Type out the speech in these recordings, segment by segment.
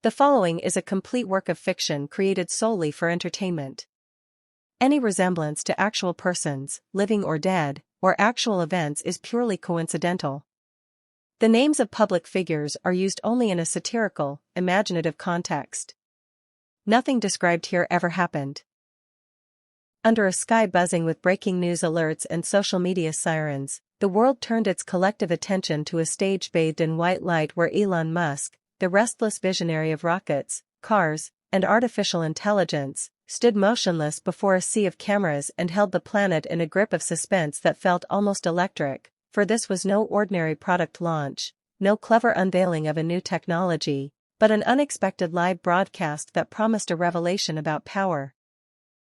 The following is a complete work of fiction created solely for entertainment. Any resemblance to actual persons, living or dead, or actual events is purely coincidental. The names of public figures are used only in a satirical, imaginative context. Nothing described here ever happened. Under a sky buzzing with breaking news alerts and social media sirens, the world turned its collective attention to a stage bathed in white light where Elon Musk, the restless visionary of rockets, cars, and artificial intelligence, stood motionless before a sea of cameras and held the planet in a grip of suspense that felt almost electric, for this was no ordinary product launch, no clever unveiling of a new technology, but an unexpected live broadcast that promised a revelation about power,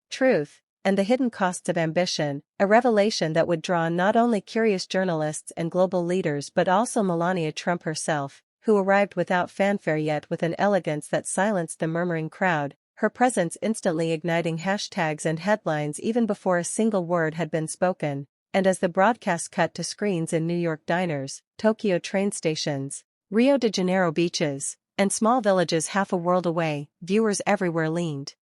truth, and the hidden costs of ambition, a revelation that would draw not only curious journalists and global leaders but also Melania Trump herself, who arrived without fanfare yet with an elegance that silenced the murmuring crowd, her presence instantly igniting hashtags and headlines even before a single word had been spoken. And as the broadcast cut to screens in New York diners, Tokyo train stations, Rio de Janeiro beaches, and small villages half a world away, viewers everywhere leaned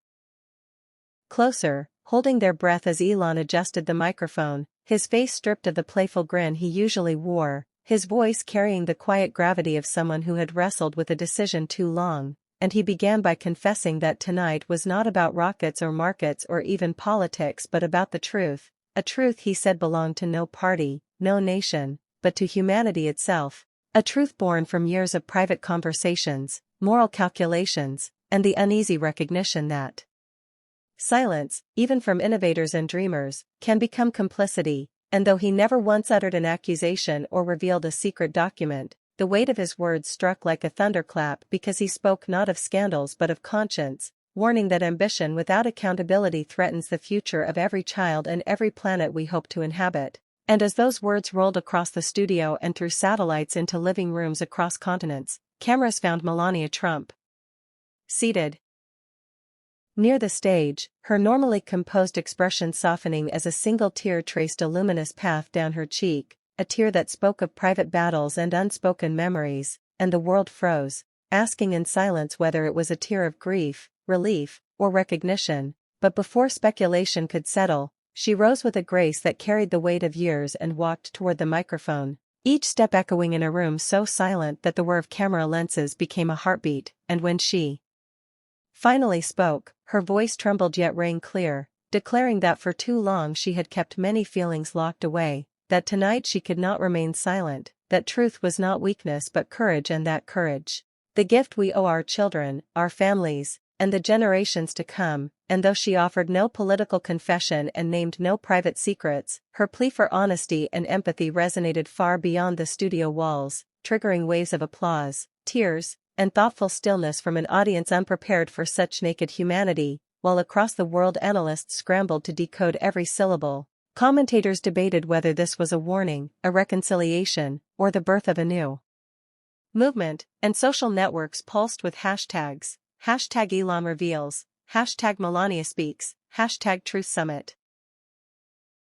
closer, holding their breath as Elon adjusted the microphone, his face stripped of the playful grin he usually wore, his voice carrying the quiet gravity of someone who had wrestled with a decision too long, and he began by confessing that tonight was not about rockets or markets or even politics but about the truth, a truth he said belonged to no party, no nation, but to humanity itself, a truth born from years of private conversations, moral calculations, and the uneasy recognition that silence, even from innovators and dreamers, can become complicity, and though he never once uttered an accusation or revealed a secret document, the weight of his words struck like a thunderclap because he spoke not of scandals but of conscience, warning that ambition without accountability threatens the future of every child and every planet we hope to inhabit. And as those words rolled across the studio and through satellites into living rooms across continents, cameras found Melania Trump seated near the stage, her normally composed expression softening as a single tear traced a luminous path down her cheek, a tear that spoke of private battles and unspoken memories, and the world froze, asking in silence whether it was a tear of grief, relief, or recognition. But before speculation could settle, she rose with a grace that carried the weight of years and walked toward the microphone, each step echoing in a room so silent that the whir of camera lenses became a heartbeat. And when she finally spoke, her voice trembled yet rang clear, declaring that for too long she had kept many feelings locked away, that tonight she could not remain silent, that truth was not weakness but courage, and that courage, the gift we owe our children, our families, and the generations to come. And though she offered no political confession and named no private secrets, her plea for honesty and empathy resonated far beyond the studio walls, triggering waves of applause, tears, and thoughtful stillness from an audience unprepared for such naked humanity, while across the world analysts scrambled to decode every syllable. Commentators debated whether this was a warning, a reconciliation, or the birth of a new movement, and social networks pulsed with hashtags, hashtag Elon reveals, hashtag Melania speaks, hashtag Truth Summit.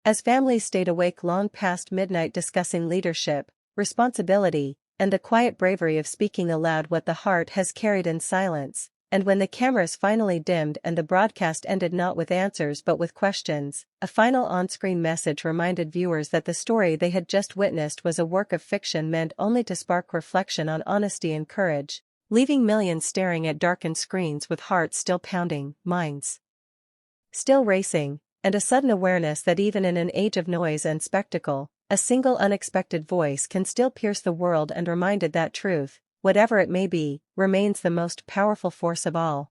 As families stayed awake long past midnight discussing leadership, responsibility, and the quiet bravery of speaking aloud what the heart has carried in silence, and when the cameras finally dimmed and the broadcast ended not with answers but with questions, a final on-screen message reminded viewers that the story they had just witnessed was a work of fiction meant only to spark reflection on honesty and courage, leaving millions staring at darkened screens with hearts still pounding, minds still racing, and a sudden awareness that even in an age of noise and spectacle, a single unexpected voice can still pierce the world, and reminded that truth, whatever it may be, remains the most powerful force of all.